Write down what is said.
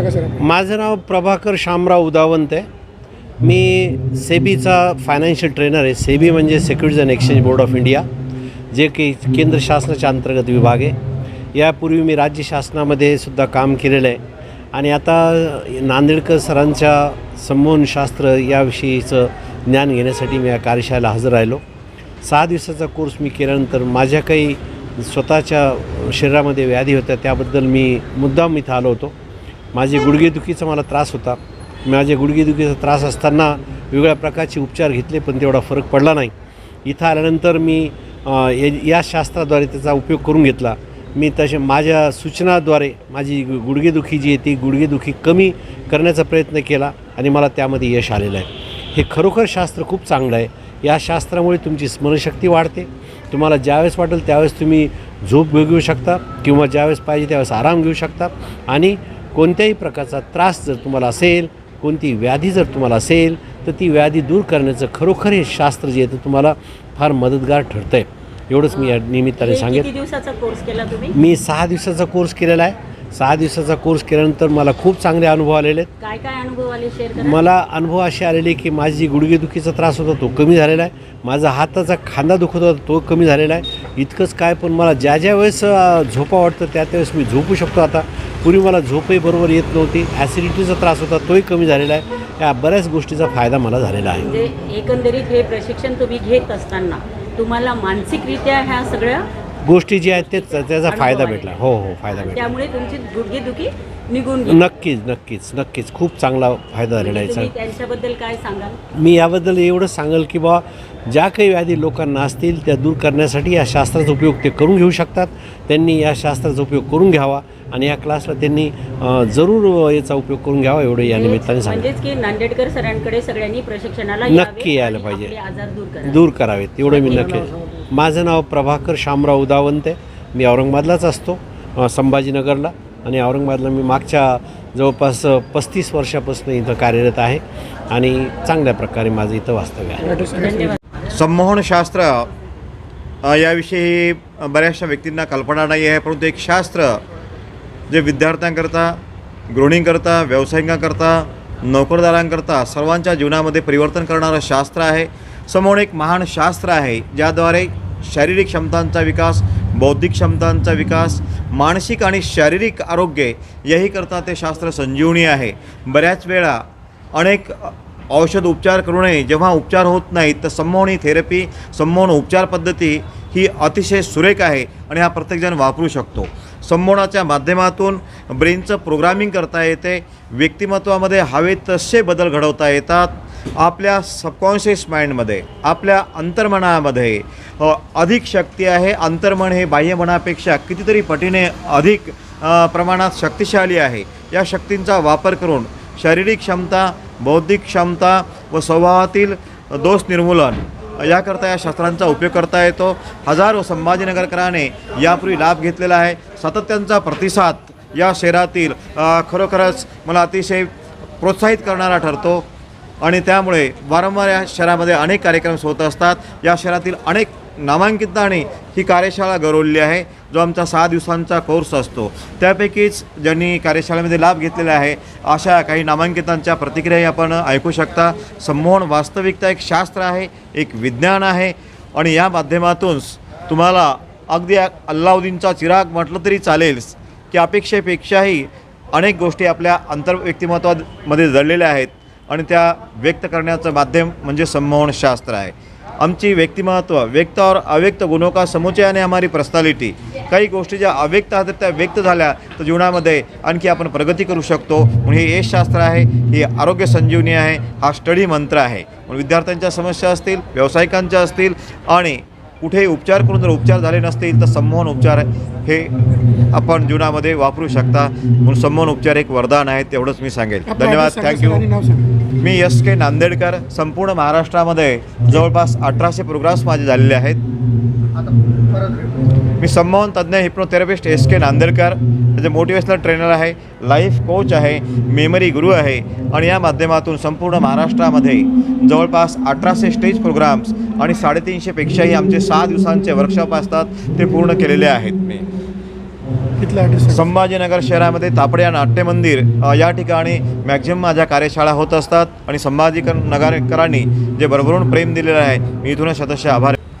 सांगा सर. माझं नाव प्रभाकर शामराव उदावंत आहे. मी सेबीचा फायनान्शियल ट्रेनर आहे. सेबी म्हणजे securities and exchange board of India, जे की केंद्र शासनाच्या अंतर्गत विभाग आहे. यापूर्वी मी राज्य शासनामध्ये सुद्धा काम केलेलं आहे आणि आता नांदेडकर सरांच्या संमोहनशास्त्र याविषयीचं ज्ञान घेण्यासाठी मी या कार्यशाळेला हजर राहिलो. 6 दिवसाचा कोर्स मी केल्यानंतर माझ्या काही स्वतःच्या शरीरामध्ये व्याधी होत्या, त्याबद्दल मी मुद्दाम इथं आलो होतो. माझे गुडघेदुखीचा मला त्रास होता. माझ्या गुडघेदुखीचा त्रास असताना वेगवेगळ्या प्रकारचे उपचार घेतले, पण तेवढा फरक पडला नाही. इथं आल्यानंतर मी या शास्त्राद्वारे त्याचा उपयोग करून घेतला. मी तसे माझ्या सूचनाद्वारे माझी गुडघेदुखी जी आहे ती गुडघेदुखी कमी करण्याचा प्रयत्न केला आणि मला त्यामध्ये यश आलेलं आहे. हे खरोखर शास्त्र खूप चांगलं आहे. या शास्त्रामुळे तुमची स्मरणशक्ती वाढते. तुम्हाला ज्यावेळेस वाटेल त्यावेळेस तुम्ही झोप घेऊ शकता किंवा ज्यावेळेस पाहिजे त्यावेळेस आराम घेऊ शकता. आणि कोणत्याही प्रकारचा त्रास जर तुम्हाला असेल, कोणती व्याधी जर तुम्हाला असेल, तर ती व्याधी दूर करण्याचं खरोखर हे शास्त्र जे आहे ते तुम्हाला फार मदतगार ठरतं आहे. एवढंच मी या निमित्ताने सांगेन. किती दिवसाचा कोर्स केला तुम्ही? मी 6 दिवसाचा कोर्स केलेला आहे. 6 दिवसाचा कोर्स केल्यानंतर मला खूप चांगले अनुभव आलेले आहेत. काय काय अनुभव आले शेअर करा. मला अनुभव असे आलेले की माझी गुडघेदुखीचा त्रास होता तो कमी झालेला आहे. माझा हाताचा खांदा दुखत होता तो कमी झालेला आहे. इतकंच काय, पण मला ज्या ज्या वेळेस झोपा वाटतं त्या त्यावेळेस मी झोपू शकतो आता. पूर्वी मला झोपही बरोबर येत नव्हती. ॲसिडिटीचा त्रास होता तोही कमी झालेला आहे. या बऱ्याच गोष्टीचा फायदा मला झालेला आहे. म्हणजे एकंदरीत हे प्रशिक्षण तुम्ही घेत असताना तुम्हाला मानसिकरित्या ह्या सगळ्या गोष्टी जी आहेत त्याचा फायदा भेटला. हो हो, फायदा भेटला. त्यामुळे तुमची गुडघेदुखी निघून गेली. नक्कीच खूप चांगला फायदा झालेला आहे. तुम्ही त्यांच्याबद्दल काय सांगाल? मी याबद्दल एवढं सांगेल की बा ज्या काही व्याधी लोकांना असतील त्या दूर करण्यासाठी या शास्त्राचा उपयोग ते करून घेऊ शकतात. त्यांनी या शास्त्राचा उपयोग करून घ्यावा आणि या क्लासला त्यांनी जरूर याचा उपयोग करून घ्यावा, एवढं या निमित्ताने सांगेल. म्हणजेच की नांदेडकर सरांकडे सगळ्यांनी प्रशिक्षणाला नक्की यायला पाहिजे, आजार दूर करावेत, एवढं मी नक्की. माझं नाव प्रभाकर शामराव उदावंत आहे. मी औरंगाबादलाच असतो, संभाजीनगरला. आणि औरंगाबादला मी मागच्या जवळपास 35 वर्षापासून इथं कार्यरत आहे आणि चांगल्या प्रकारे माझं इथं वास्तव्य आहे. धन्यवाद. संमोहनशास्त्र याविषयी बऱ्याचशा व्यक्तींना कल्पना नाही आहे, परंतु एक शास्त्र जे विद्यार्थ्यांकरता, गृहिणींकरता, व्यावसायिकांकरता, नोकरदारांकरता सर्वांच्या जीवनामध्ये परिवर्तन करणारं शास्त्र आहे. संमोहन एक महान शास्त्र आहे ज्याद्वारे शारीरिक क्षमतांचा विकास, बौद्धिक क्षमतांचा विकास, मानसिक आणि शारीरिक आरोग्य याही करता ते शास्त्र संजीवनी आहे. बऱ्याच वेळा अनेक औषध उपचार करूनही जेव्हा उपचार होत नाहीत तर संमोहनी थेरपी, संमोहन उपचार पद्धती ही अतिशय सुरेख आहे आणि हा प्रत्येकजण वापरू शकतो. संमोहनाच्या माध्यमातून ब्रेनचं प्रोग्रामिंग करता येते. व्यक्तिमत्वामध्ये हवे तसे बदल घडवता येतात. आपल्या सबकॉन्शियस माइंडमध्ये, आपल्या अंतर्मनामध्ये अधिक शक्ती आहे. अंतर्मन हे बाह्यमनापेक्षा कितीतरी पटीने अधिक प्रमाणात शक्तिशाली आहे. या शक्तींचा वापर करून शारीरिक क्षमता, बौद्धिक क्षमता व स्वभावातील दोष निर्मूलन याकरता या शास्त्रांचा उपयोग करता येतो. हजारो संभाजीनगरकरांनी यापूर्वी लाभ घेतलेला आहे. सातत्यांचा प्रतिसाद या शहरातील खरोखरच मला अतिशय प्रोत्साहित करणारा ठरतो आणि त्यामुळे वारंवार या शहरामध्ये अनेक कार्यक्रम होत असतात. या शहरातील अनेक नामांकितांनी ही कार्यशाळा गौरवली आहे, जो आमचा 6 दिवसांचा कोर्स असतो. त्यापैकीच ज्यांनी कार्यशाळेमध्ये लाभ घेतलेला आहे अशा काही नामांकितांच्या प्रतिक्रियाही आपण ऐकू शकता. संमोहन वास्तविकता एक शास्त्र आहे, एक विज्ञान आहे आणि या माध्यमातून तुम्हाला अगदी अल्लाउद्दीनचा चिराग म्हटलं तरी चालेल की अपेक्षेपेक्षाही अनेक गोष्टी आपल्या आंतरव्यक्तिमत्वामध्ये जडलेल्या आहेत आणि त्या व्यक्त करण्याचं माध्यम म्हणजे संमोहनशास्त्र आहे. आमची व्यक्तिमत्व, व्यक्त और अव्यक्त गुणों का समुच्चयाने हमारी पर्सनॅलिटी. काही गोष्टी ज्या अव्यक्त आहेत त्या व्यक्त झाल्या तर जीवनामध्ये आणखी आपण प्रगती करू शकतो. म्हणून हे शास्त्र आहे, ही आरोग्य संजीवनी आहे, हा स्टडी मंत्र आहे. म्हणून विद्यार्थ्यांच्या समस्या असतील, व्यावसायिकांच्या असतील आणि कुठेही उपचार करून जर उपचार झाले नसतील तर संमोहन उपचार हे आपण जीवनामध्ये वापरू शकता. म्हणून संमोहन उपचार एक वरदान आहे, तेवढंच मी सांगेल. धन्यवाद. थँक्यू. मी SK नांदेडकर. संपूर्ण महाराष्ट्रामध्ये जवळपास 1800 प्रोग्राम्स माझे झालेले आहेत. मी संमोहन तज्ज्ञ हिप्नोथेरपिस्ट SK नांदेडकर, त्याचे मोटिवेशनल ट्रेनर आहे, लाईफ कोच आहे, मेमरी गुरु आहे आणि या माध्यमातून संपूर्ण महाराष्ट्रामध्ये जवळपास 1800 स्टेज प्रोग्राम्स आणि 350पेक्षाही आमचे 6 दिवसांचे वर्कशॉप असतात ते पूर्ण केलेले आहेत. मी इथले आर्टिस्ट संभाजीनगर शहरामध्ये तापडे या नाट्य मंदिर या ठिकाणी मॅक्झिमम माझ्या कार्यशाळा होत असतात आणि संभाजीनगरकरांनी जे भरभरून प्रेम दिलेलं आहे मी इथूनच शतशः आभार.